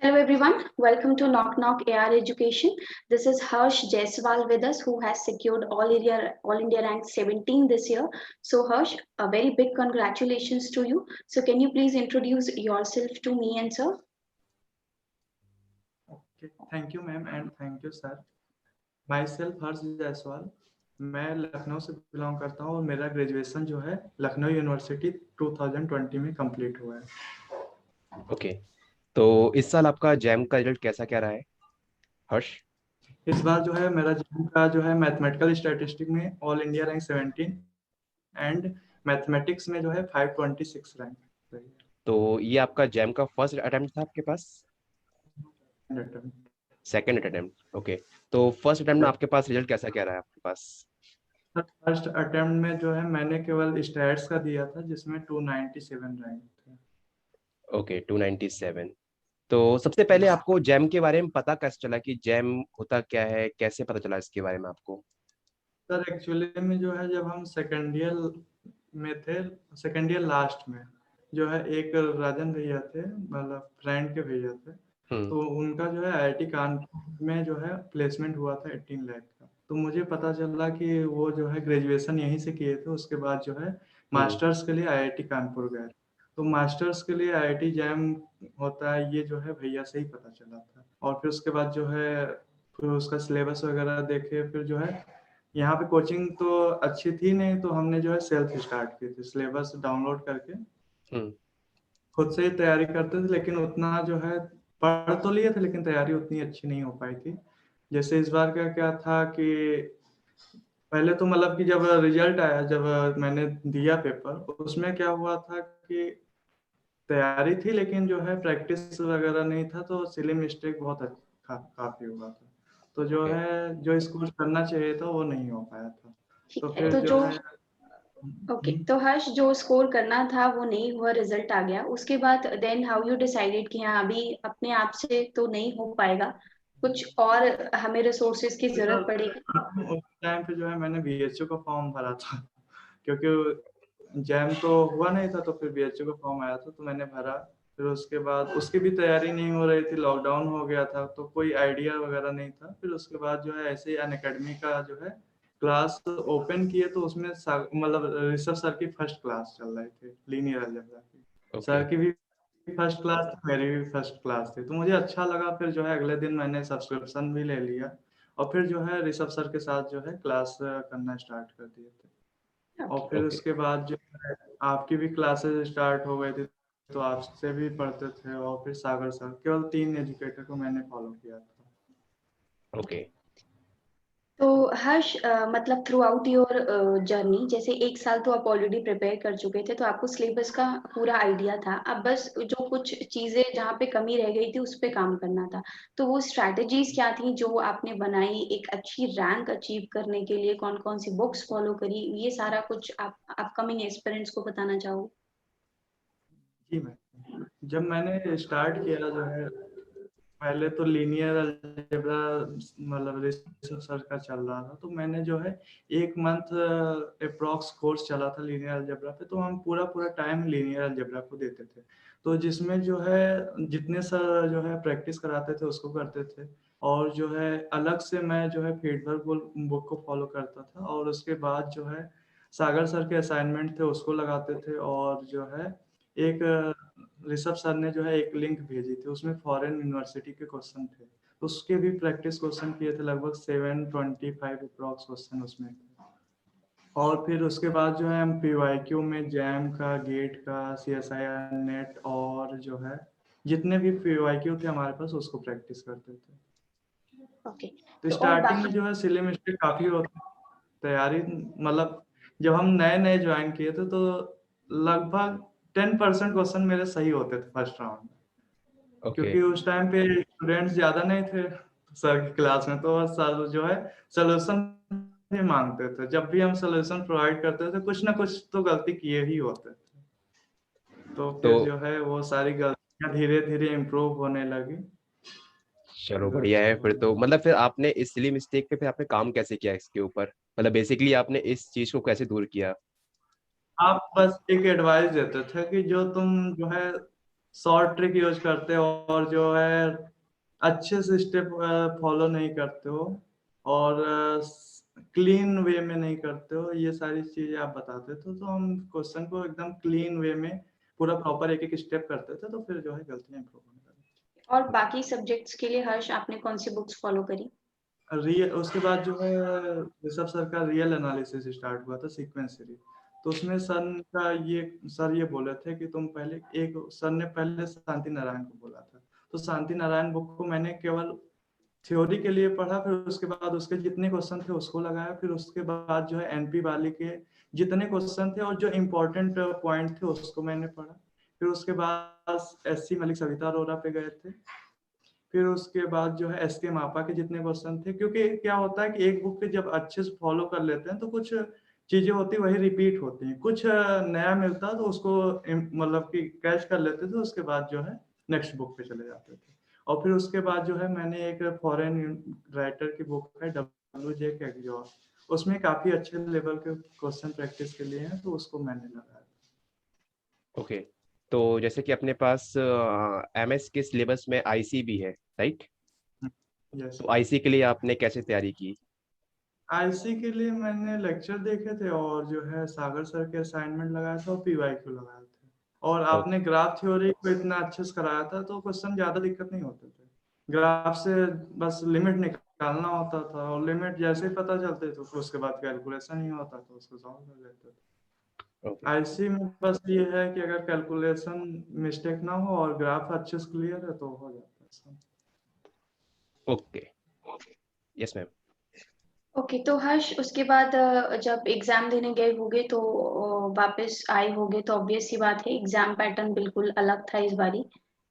Hello everyone, welcome to Knock Knock AR Education. This is Harsh Jaiswal with us, who has secured All India rank 17 this year. So Harsh, a very big congratulations to you. So can you please introduce yourself to me and sir? Okay, thank you ma'am and thank you sir. Myself हर्ष जायसवाल, मैं लखनऊ से belong करता हूँ और मेरा graduation जो है Lucknow university 2020 में complete हुआ है। ओके, तो इस साल आपका जैम का रिजल्ट कैसा क्या रहा है हर्ष? इस बार जो है मेरा जैम का जो है मैथमेटिकल स्टैटिस्टिक में all India rank 17 and mathematics में जो है 526 रैंक रही है। तो ये आपका जैम का फर्स्ट अटेम्प्ट था आपके पास? Second attempt. ओके, तो फर्स्ट अटेम्प्ट में आपके पास रिजल्ट कैसा क्या रहा है आपके पास? फर्स्ट अटेम्प्ट में जो है मैंने केवल स्टैट्स का दिया था जिसमें 297 रैंक थे। ओके, 297। तो सबसे पहले आपको जैम के बारे में पता कैसे चला कि जैम होता क्या है, कैसे पता चला इसके बारे में आपको? सर एक्चुअली में जो है जब हम सेकेंड ईयर में थे, सेकेंड ईयर लास्ट में जो है एक राजन भैया थे, मतलब फ्रेंड के भैया थे, तो उनका जो है आईआईटी कानपुर में जो है प्लेसमेंट हुआ था 18 लाख का। तो मुझे पता चला कि वो जो है ग्रेजुएशन यहीं से किए थे, उसके बाद जो है मास्टर्स के लिए आईआईटी कानपुर गए। तो मास्टर्स के लिए आईआईटी जैम होता है ये जो है भैया से ही पता चला था। और फिर उसके बाद जो है फिर उसका सिलेबस वगैरह देखे, फिर जो है यहाँ पे कोचिंग तो अच्छी थी नहीं, तो हमने जो है सेल्फ स्टार्ट की थी, सिलेबस डाउनलोड करके खुद से ही तैयारी करते थे। लेकिन उतना जो है पढ़ तो लिए थे लेकिन तैयारी उतनी अच्छी नहीं हो पाई थी। जैसे इस बार का क्या था कि पहले तो मतलब कि जब रिजल्ट आया, जब मैंने दिया पेपर, उसमें क्या हुआ था कि तैयारी थी लेकिन जो है प्रैक्टिस वगैरह नहीं था, तो सिली मिस्टेक बहुत काफी हुआ था। तो जो है जो स्कोर करना चाहिए था वो नहीं हो पाया था। तो फिर तो जो है ओके, तो हर्ष जो स्कोर करना था वो नहीं हुआ, रिजल्ट आ गया। उसके बाद देन हाउ यू डिसाइडेड कि हाँ अभी अपने आप से तो नहीं हो पाएगा, कुछ और हमें रिसोर्सेज की जरूरत पड़ेगी? उस टाइम पे जो है मैंने बीएचयू का फॉर्म भरा था क्योंकि जैम तो हुआ नहीं था, तो फिर बीएचयू का फॉर्म आया था तो मैंने भरा। फिर उसके बाद उसकी भी तैयारी नहीं हो रही थी, लॉकडाउन हो गया था तो कोई आइडिया वगैरह नहीं था। फिर उसके बाद जो है ऐसे ही अनअकैडमी का जो है क्लास ओपन किए, तो उसमें मतलब ऋषभ सर की फर्स्ट क्लास चल रही थी, लीनियर अलजेब्रा की। सर की भी फर्स्ट क्लास थी, मेरी भी फर्स्ट क्लास थी, तो मुझे अच्छा लगा। फिर जो है अगले दिन मैंने सब्सक्रिप्शन भी ले लिया और फिर जो है ऋषभ सर के साथ जो है क्लास करना स्टार्ट कर दिए थे। और फिर उसके बाद जो है आपकी भी क्लासेस स्टार्ट हो गई थी, तो आपसे भी पढ़ते थे। और फिर सागर सर, केवल 3 एजुकेटर को मैंने फॉलो किया था। ओके, तो हर्ष मतलब थ्रू आउट योर जर्नी, जैसे एक साल तो आप ऑलरेडी प्रिपेयर कर चुके थे, तो आपको सिलेबस का पूरा आइडिया था। अब बस जो कुछ चीजें जहाँ पे कमी रह गई थी उस पे काम करना था। तो वो स्ट्रैटेजीज क्या थी जो आपने बनाई एक अच्छी रैंक अचीव करने के लिए? कौन कौन सी बुक्स फॉलो करी, ये सारा कुछ आप अपकमिंग एस्पिरेंट्स को बताना चाहो? जी मैम, जब मैंने स्टार्ट किया जो है पहले तो लीनियर अलजेब्रा मतलब ऋषभ सर का चल रहा था, तो मैंने जो है 1 मंथ अप्रॉक्स कोर्स चला था लीनियर अलजेब्रा पे, तो हम पूरा पूरा टाइम लीनियर अलजेब्रा को देते थे। तो जिसमें जो है जितने सर जो है प्रैक्टिस कराते थे उसको करते थे, और जो है अलग से मैं जो है फीडवर्क बुक को फॉलो करता था। और उसके बाद जो है सागर सर के असाइनमेंट थे उसको लगाते थे। और जो है एक ऋषभ सर ने जो है एक लिंक भेजी थी, उसमें फॉरेन यूनिवर्सिटी के क्वेश्चन थे, तो उसके भी प्रैक्टिस क्वेश्चन किए थे, लगभग 725 अप्रॉक्स क्वेश्चन उसमें थे। और फिर उसके बाद जो है हम पीवाईक्यू में जैम का, गेट का, सीएसआईआर नेट और जो है जितने भी पीवाईक्यू थे हमारे पास उसको प्रैक्टिस करते थे। ओके, तो तो और स्टार्टिंग में बाकी जो है सिली मिस्टेक काफी होती तैयारी, मतलब जब हम नए नए ज्वाइन किए थे तो लगभग 10% क्वेश्चन मेरे सही होते थे फर्स्ट राउंड में, क्योंकि उस टाइम पे स्टूडेंट्स ज्यादा नहीं थे सर की क्लास में, तो सर जो है सोल्यूशन भी मांगते थे। जब भी हम सोल्यूशन प्रोवाइड करते थे कुछ ना कुछ तो गलती किए ही होते थे, तो फिर जो है वो सारी गलतियां धीरे धीरे इम्प्रूव होने लगी। चलो बढ़िया है। फिर तो मतलब फिर आपने इस सिली मिस्टेक पे फिर आपने काम कैसे किया इसके ऊपर, मतलब बेसिकली आपने इस चीज को कैसे दूर किया? आप बस एक एडवाइस देते थे कि जो तुम जो है शॉर्ट ट्रिक यूज करते हो और जो है अच्छे से स्टेप फॉलो नहीं करते हो और क्लीन वे में नहीं करते हो, ये सारी चीजें आप बताते थे तो हम क्वेश्चन को एकदम क्लीन वे में पूरा प्रॉपर एक एक स्टेप करते थे, तो फिर जो है गलतियां इंप्रूव होने लगी। और बाकी सब्जेक्ट्स के लिए हर्ष आपने कौन सी बुक्स फॉलो करी? रियल उसके बाद जो है ऋषभ सर का रियल एनालिसिस स्टार्ट हुआ था, सीक्वेंस सीरीज। तो उसमें सर ये बोले थे कि तुम पहले सर ने पहले शांति नारायण को बोला था, तो शांति नारायण बुक को मैंने केवल थ्योरी के लिए पढ़ा, फिर उसके बाद उसके जितने क्वेश्चन थे उसको लगाया, फिर उसके बाद जो है एनपी वाली के जितने क्वेश्चन थे और जो इम्पोर्टेंट पॉइंट थे उसको मैंने पढ़ा। फिर उसके बाद एससी मलिक सविता अरोरा पे गए थे। फिर उसके बाद जो है एसके मापा के जितने क्वेश्चन थे, क्योंकि क्या होता है कि एक बुक के जब अच्छे से फॉलो कर लेते हैं तो कुछ चीजें होती वही रिपीट होती हैं, कुछ नया मिलता तो उसको मतलब कि कैच कर लेते थे, उसके बाद जो है नेक्स्ट बुक पे चले जाते थे। और फिर उसके बाद जो है मैंने एक फॉरेन राइटर की बुक है WJ कैगजॉर, उसमें काफी अच्छे लेवल के क्वेश्चन प्रैक्टिस के लिए हैं, तो उसको मैंने लगाया। ओके, तो जैसे कि अपने पास एमएस के सिलेबस में आईसी भी है, राइट? यस। तो आईसी के लिए आपने कैसे तैयारी की? आईसी के लिए मैंने लेक्चर देखे थे और जो है सागर सर के असाइनमेंट लगाया था और पीवाईक्यू लगाए थे, और आपने ग्राफ थ्योरी को इतना अच्छे से कराया था तो क्वेश्चन ज्यादा दिक्कत नहीं होते थे। ग्राफ से बस लिमिट निकालना होता था और लिमिट जैसे ही पता चलते थे तो उसके बाद कैलकुलेशन ही होता था, उसको सॉल्व कर लेते थे। ओके आईसी में बस ये है कि अगर कैलकुलेशन मिस्टेक ना हो और ग्राफ अच्छे से क्लियर है तो हो जाता है सब। Okay, yes ma'am. ओके, तो हर्ष उसके बाद जब एग्जाम देने गए होगे तो वापस आए होगे, तो ऑब्वियस सी बात है एग्जाम पैटर्न बिल्कुल अलग था इस बारी।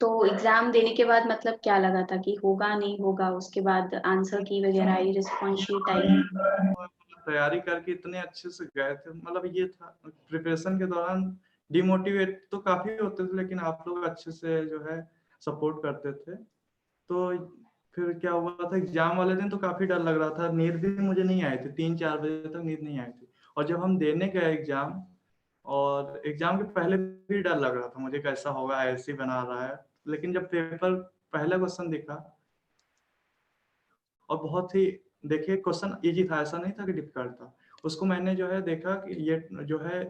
तो एग्जाम देने के बाद मतलब क्या लगा था कि होगा नहीं होगा, उसके बाद आंसर की वगैरह आई, रिस्पॉन्स शीट आई? तैयारी करके इतने अच्छे से गए थे, मतलब ये था प्रिपरेशन के दौरान डिमोटिवेट तो काफी होते थे, लेकिन आप लोग अच्छे से जो है सपोर्ट करते थे। तो फिर क्या हुआ था, एग्जाम वाले दिन तो काफी डर लग रहा था, नींद भी मुझे नहीं आई थी, 3-4 बजे तक नींद नहीं आई थी। और जब हम देने गए एग्जाम, और एग्जाम के पहले भी डर लग रहा था मुझे कैसा होगा, ऐसे ही बना रहा है। लेकिन जब पेपर पहला क्वेश्चन दिखा, और बहुत ही देखिए क्वेश्चन इजी था, ऐसा नहीं था कि डिफिकल्ट था। उसको मैंने जो है देखा कि ये जो है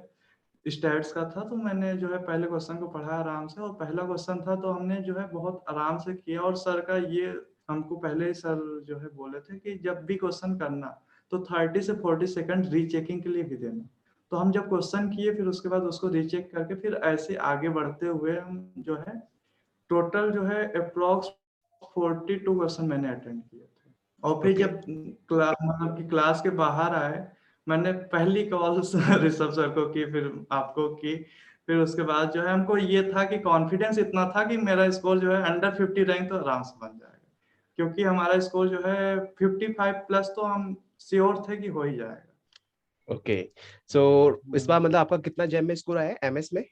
स्टैट्स का था, तो मैंने जो है पहले क्वेश्चन को पढ़ा आराम से, और पहला क्वेश्चन था तो हमने जो है बहुत आराम से किया। और सर का ये हमको पहले ही सर जो है बोले थे कि जब भी क्वेश्चन करना तो 30 से 40 सेकंड रीचेकिंग के लिए भी देना। तो हम जब क्वेश्चन किए फिर उसके बाद उसको रीचेक करके फिर ऐसे आगे बढ़ते हुए हम जो है टोटल जो है अप्रोक्स 42 क्वेश्चन मैंने अटेंड किए थे। और फिर ओके, जब मतलब कि क्लास के बाहर आए, मैंने पहली कॉल ऋषभ सर को की, फिर आपको की। फिर उसके बाद जो है हमको ये था कि कॉन्फिडेंस इतना था कि मेरा स्कोर जो है अंडर 50 रैंक तो आराम से बन जाएगा, क्योंकि हमारा स्कोर जो है 55 प्लस तो हम श्योर थे कि हो ही जाएगा। ओके। सो इस बार मतलब आपका कितना जैम में स्कोर आया है एमएस में?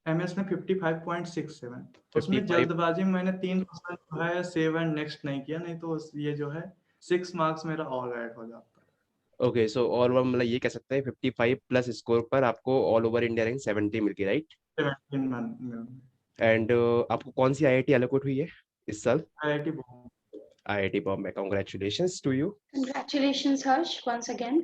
एमएस में 55.67। उसमें 55। जल्दबाजी में मैंने 3 क्वेश्चन जो है सेव एंड नेक्स्ट नहीं किया, नहीं तो ये जो है 6 मार्क्स मेरा ऑल राइट हो जाता। ओके, सो ऑल ओवर मतलब ये कह सकते हैं 55 प्लस स्कोर पर आपको ऑल ओवर इंडिया रैंक 70 मिल गई, राइट? 17 में एंड आपको कौन सी आईआईटी एलोकेट हुई है इस साल? IIT Bombay. IIT Bombay, congratulations to you. Congratulations Harsh once again.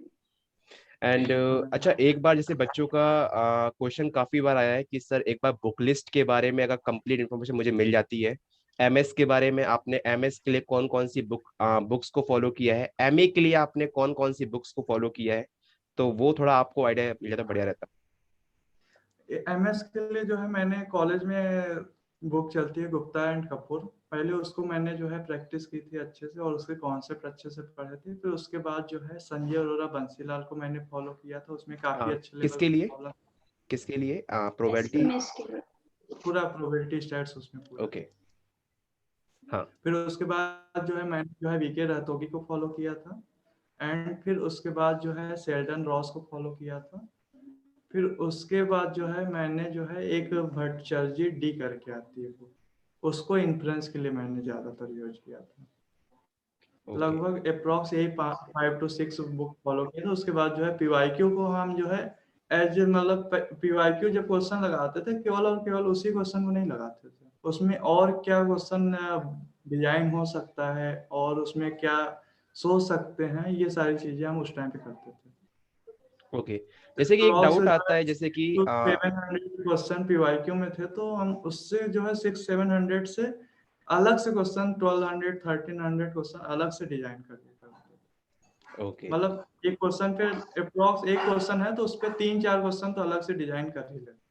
And अच्छा, एक बार जैसे बच्चों का क्वेश्चन काफी बार आया है कि सर एक बार बुक लिस्ट के बारे में अगर कंप्लीट इन्फॉर्मेशन मुझे मिल जाती है, एमएस के बारे में आपने एमएस के लिए कौन कौन सी बुक्स को फॉलो किया है, एमए के लिए आपने कौन कौन सी बुक्स को फॉलो किया है, तो वो थोड़ा आपको आइडिया मिल जाता बढ़िया रहता। एमएस के लिए जो है मैंने कॉलेज में बुक चलती है गुप्ता एंड कपूर, पहले उसको मैंने जो है प्रैक्टिस की थी अच्छे से और उसके कॉन्सेप्ट अच्छे से पढ़े थे। फिर उसके बाद जो है संजय अरोरा बंसीलाल को मैंने फॉलो किया था, उसमें काफी अच्छे लेवल किसके के लिए? प्रॉब्लम। किसके लिए प्रोबेबिलिटी? एसएमएस के लिए। पूरा प्रोबेबिलिटी स्टैट्स उसमें पूरा है। ओके, हाँ। फिर उसके बाद जो है मैंने जो है वीके रहतोगी को फॉलो किया था, एंड फिर उसके बाद जो है शेल्डन रॉस को फॉलो किया था। फिर उसके बाद जो है मैंने जो है एक भट्टाचार्य डी करके आती है वो, उसको इन्फ्लुएंस के लिए मैंने ज्यादातर यूज किया था। ओके, लगभग अप्रोक्स यही 5 to 6 बुक फॉलो किए थे। उसके बाद जो है पीवाईक्यू को हम जो है एज मतलब पीवाईक्यू जब क्वेश्चन लगाते थे केवल और केवल उसी क्वेश्चन को नहीं लगाते थे, उसमें और क्या क्वेश्चन डिजाइन हो सकता है और उसमें क्या सोच सकते हैं, ये सारी चीजें हम उस टाइम पे करते थे। ओके जैसे कि एक अप्रॉक्स डाउट आता है जैसे कि 700 क्वेश्चन पीवाईक्यू में थे, तो हम उससे जो है 600-700 से अलग से क्वेश्चन 1200-1300 क्वेश्चन अलग से डिजाइन करके करते। ओके मतलब एक क्वेश्चन पे अप्रॉक्स एक क्वेश्चन है तो उस पे 3-4 क्वेश्चन तो अलग से डिजाइन कर ही लेते।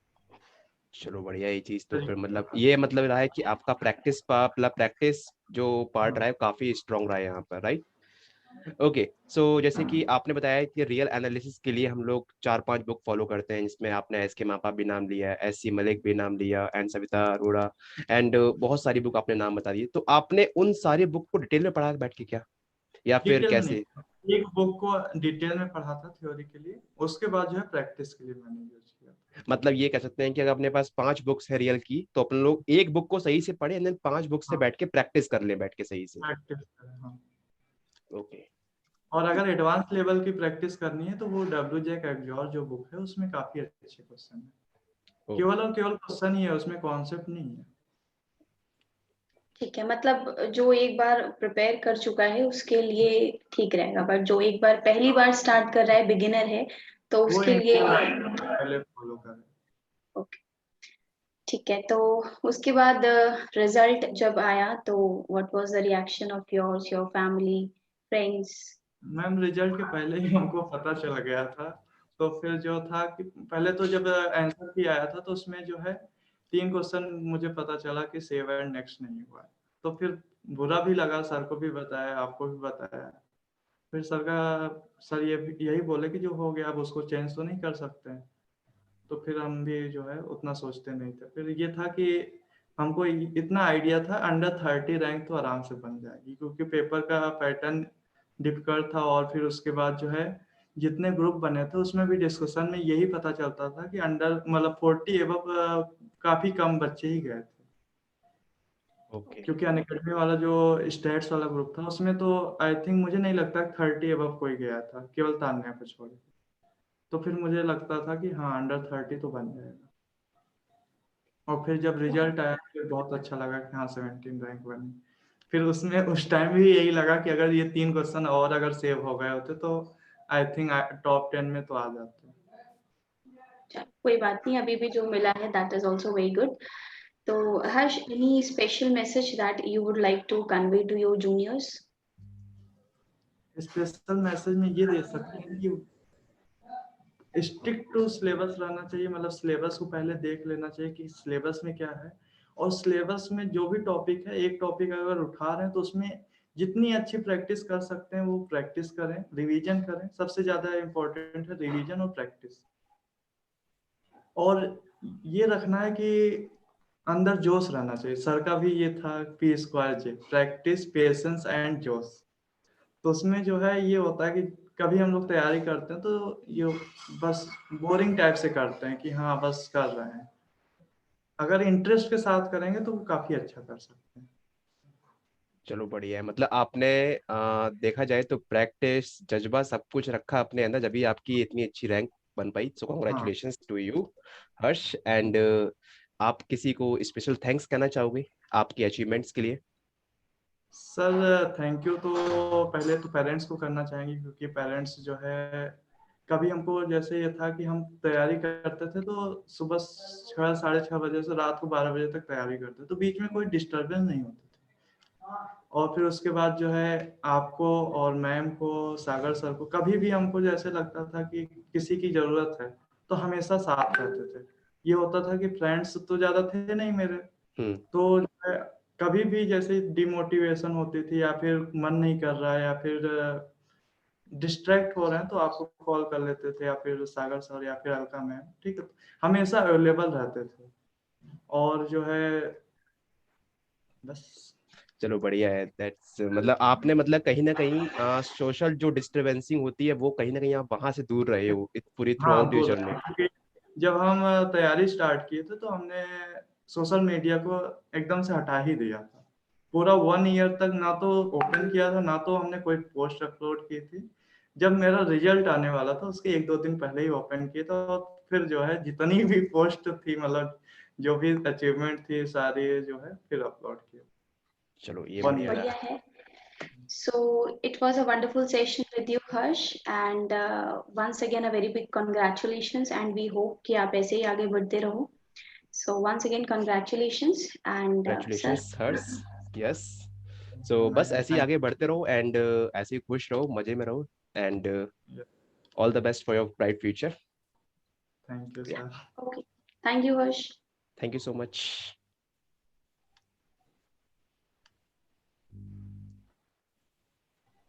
चलो बढ़िया ये चीज तो फिर मतलब ये मतलब रहा है कि आपका प्रैक्टिस जो पार्ट हाँ, रहा है काफी स्ट्रांग रहा है यहाँ पर, राइट? ओके सो जैसे कि आपने बताया कि रियल एनालिसिस के लिए हम लोग 4-5 बुक फॉलो करते हैं, जिसमें आपने एस के मापा भी नाम लिया, एस सी मलिक भी नाम लिया, एंड सविता अरोड़ा, एंड बहुत सारी बुक आपने नाम बता दिए। तो आपने उन सारी बुक को डिटेल में पढ़ा बैठ के क्या, या फिर डिटेल में कैसे? नहीं, एक बुक को डिटेल में पढ़ा था थ्योरी के लिए, उसके बाद जो है प्रैक्टिस के लिए मैंने यूज किया। मतलब ये कह सकते हैं कि अगर अपने पास 5 बुक्स है रियल की, तो अपन लोग एक बुक को सही से पढ़े एंड देन 5 बुक से हाँ, बैठ के प्रैक्टिस कर ले बैठ के सही से। प्रैक्टिस करें, हाँ। ओके और अगर एडवांस लेवल की प्रैक्टिस करनी है तो वो डब्ल्यू जैक एग्जॉर जो बुक है उसमें काफी अच्छे क्वेश्चन है, केवल और केवल क्वेश्चन ही है, उसमें कॉन्सेप्ट नहीं है। ठीक है, मतलब जो एक बार प्रिपेयर कर चुका है उसके लिए ठीक रहेगा, बट जो एक बार पहली बार स्टार्ट कर रहा है, बिगिनर है, तो वो उसके लिए इंडियन पहले फॉलो करें। ओके। ठीक है, तो उसके बाद रिजल्ट जब आया तो what was the reaction of yours, your family, friends? Ma'am result के पहले ही हमको पता चल गया था, तो फिर जो था कि पहले तो जब आंसर भी आया था तो उसमें जो है 3 क्वेश्चन मुझे पता चला कि सेव एंड नेक्स्ट नहीं हुआ है। तो फिर बुरा भी लगा, सर को भी बताया, आपको भी बताया। फिर सर यही बोले कि जो हो गया अब उसको चेंज तो नहीं कर सकते हैं। तो फिर हम भी जो है उतना सोचते नहीं थे। फिर ये था कि हमको इतना आइडिया था अंडर 30 रैंक तो आराम से बन जाएगी, क्योंकि पेपर का पैटर्न डिफिकल्ट था। और फिर उसके बाद जो है जितने ग्रुप बने थे उसमें भी डिस्कशन में यही पता चलता था कि अंडर मतलब 40 एबव काफी कम बच्चे ही गए थे। ओके क्योंकि अनअकैडमी वाला जो स्टेट्स वाला ग्रुप था उसमें तो आई थिंक मुझे नहीं लगता 30 एबव कोई गया था, केवल तान्या को छोड़ के। तो फिर मुझे लगता था कि हाँ अंडर 30 तो बन जाएगा। और फिर जब रिजल्ट आया फिर बहुत अच्छा लगा कि हाँ 17 रैंक बनी। फिर उसमें उस टाइम भी यही लगा कि अगर ये 3 क्वेश्चन और अगर सेव हो गए होते तो आई थिंक टॉप 10 में तो आ जाते। कोई बात नहीं, अभी भी जो मिला है that is also very good. तो Harsh, any special message that you would like to convey to your juniors? Special message में ये दे सकते हैं कि स्टिक टू सिलेबस रहना चाहिए, मतलब सिलेबस को पहले देख लेना चाहिए कि सिलेबस में क्या है। और सिलेबस में जो भी टॉपिक है, एक टॉपिक अगर उठा रहे हैं तो उसमें जितनी अच्छी प्रैक्टिस कर सकते हैं वो प्रैक्टिस करें, रिवीजन करें। सबसे ज्यादा इम्पोर्टेंट है रिवीजन और प्रैक्टिस। और ये रखना है कि अंदर जोश रहना चाहिए। सर का भी ये था P²J, प्रैक्टिस पेशेंस एंड जोश। तो उसमें जो है ये होता है कि कभी हम लोग तैयारी करते हैं तो ये बस बोरिंग टाइप से करते हैं कि हाँ बस कर रहे हैं। अगर इंटरेस्ट के साथ करेंगे तो वो काफी अच्छा कर सकते हैं। चलो बढ़िया है, मतलब आपने देखा जाए तो प्रैक्टिस जज्बा सब कुछ रखा अपने अंदर, जब भी आपकी इतनी अच्छी रैंक बन पाई। सो हाँ congratulations to you Harsh. And आप किसी को स्पेशल थैंक्स कहना चाहोगे आपकी अचीवमेंट्स के लिए? सर थैंक यू तो पहले तो पेरेंट्स को करना चाहेंगे, क्योंकि पेरेंट्स जो है कभी हमको जैसे ये था कि हम तैयारी करते थे तो सुबह 6-6:30 बजे से रात को 12 बजे तक तैयारी करते, तो बीच में कोई डिस्टर्बेंस नहीं होती थी। और फिर उसके बाद जो है आपको और मैम को, सागर सर को, कभी भी हमको जैसे लगता था कि किसी की जरूरत है तो हमेशा साथ रहते थे। ये होता था कि फ्रेंड्स तो ज्यादा थे नहीं मेरे, हम्म। तो जो है कभी भी जैसे डिमोटिवेशन होती थी या फिर मन नहीं कर रहा है या फिर डिस्ट्रैक्ट हो रहे हैं तो आपको कॉल कर लेते थे, या फिर सागर सर या फिर अलका मैम, ठीक है, हमेशा अवेलेबल रहते थे। और जो है बस। चलो बढ़िया है, दैट्स मतलब आपने मतलब कहीं ना कहीं सोशल जो डिस्टरबेंसिंग होती है वो कहीं ना कहीं आप वहां से दूर रहे हो पूरी थ्रू हाँ आउट योर दूर जर्नी। है, क्योंकि जब हम तैयारी स्टार्ट किए थे तो हमने सोशल मीडिया को एकदम से हटा ही दिया था। पूरा 1 ईयर तक ना तो ओपन किया था, ना तो हमने कोई पोस्ट अपलोड की थी, जब मेरा रिजल्ट आने वाला था उसके 1-2 दिन पहले ही ओपन किए, तो फिर जो है जितनी भी पोस्ट थी, मतलब जो भी अचीवमेंट थी सारी जो है फिर अपलोड किए। चलो ये One बढ़िया year. बढ़िया रहा। है। So it was a wonderful session with you, Harsh, and once again a very big congratulations, and we hope कि आप ऐसे ही आगे बढ़ते रहो। So once again congratulations and sir. Congratulations Harsh. Yes. So बस ऐसे ही Thank आगे बढ़ते रहो एंड ऐसे ही खुश रहो, मजे में रहो and you. All the best for your bright future. Thank you, या sir. Okay, thank you, Harsh. Thank you so much.